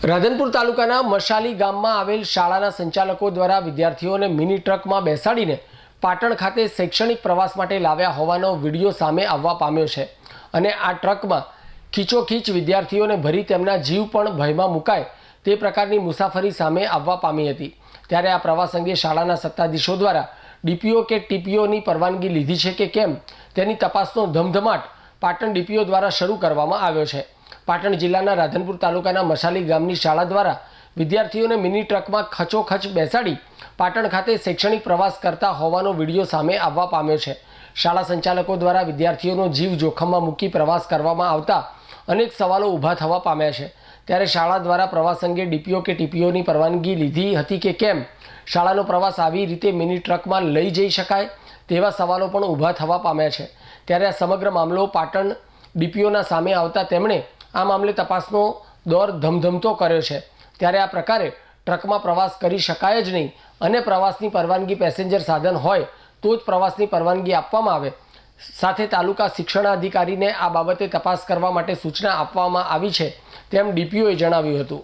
રાધનપુર તાલુકાના મશાલી ગામમાં આવેલ શાળાના સંચાલકો દ્વારા વિદ્યાર્થીઓને મિની ટ્રકમાં બેસાડીને પાટણ ખાતે શૈક્ષણિક પ્રવાસ માટે લાવ્યા હોવાનો વિડીયો સામે આવવા પામ્યો છે અને આ ટ્રકમાં ખીચોખીચ વિદ્યાર્થીઓને ભરી તેમના જીવ પણ ભયમાં મુકાય તે પ્રકારની મુસાફરી સામે આવવા પામી હતી। ત્યારે આ પ્રવાસ અંગે શાળાના સત્તાધીશો દ્વારા ડીપીઓ કે ટીપીઓની પરવાનગી લીધી છે કે કેમ તેની તપાસનો ધમધમાટ પાટણ ડીપીઓ દ્વારા શરૂ કરવામાં આવ્યો છે। પાટણ જિલ્લાના રાધનપુર તાલુકાના મશાલી ગામની શાળા દ્વારા વિદ્યાર્થીઓને મિની ટ્રકમાં ખચોખચ બેસાડી પાટણ ખાતે શૈક્ષણિક પ્રવાસ કરતા હોવાનો વિડીયો સામે આવવા પામ્યો છે। શાળા સંચાલકો દ્વારા વિદ્યાર્થીઓનો જીવ જોખમમાં મૂકી પ્રવાસ કરવામાં આવતા અનેક સવાલો ઊભા થવા પામ્યા છે। ત્યારે શાળા દ્વારા પ્રવાસ અંગે ડીપીઓ કે ટીપીઓની પરવાનગી લીધી હતી કે કેમ, શાળાનો પ્રવાસ આવી રીતે મિની ટ્રકમાં લઈ જઈ શકાય તેવા સવાલો પણ ઊભા થવા પામ્યા છે। ત્યારે આ સમગ્ર મામલો પાટણ ડીપીઓના સામે આવતા તેમણે આ મામલે તપાસનો દોર ધમધમતો કર્યો છે। ત્યારે આ પ્રકારે ટ્રકમાં પ્રવાસ કરી શકાય જ નહીં અને પ્રવાસની પરવાનગી પેસેન્જર સાધન હોય તો જ પ્રવાસની પરવાનગી આપવામાં આવે। સાથે તાલુકા શિક્ષણાધિકારીને આ બાબતે તપાસ કરવા માટે સૂચના આપવામાં આવી છે તેમ ડીપીઓએ જણાવ્યું હતું।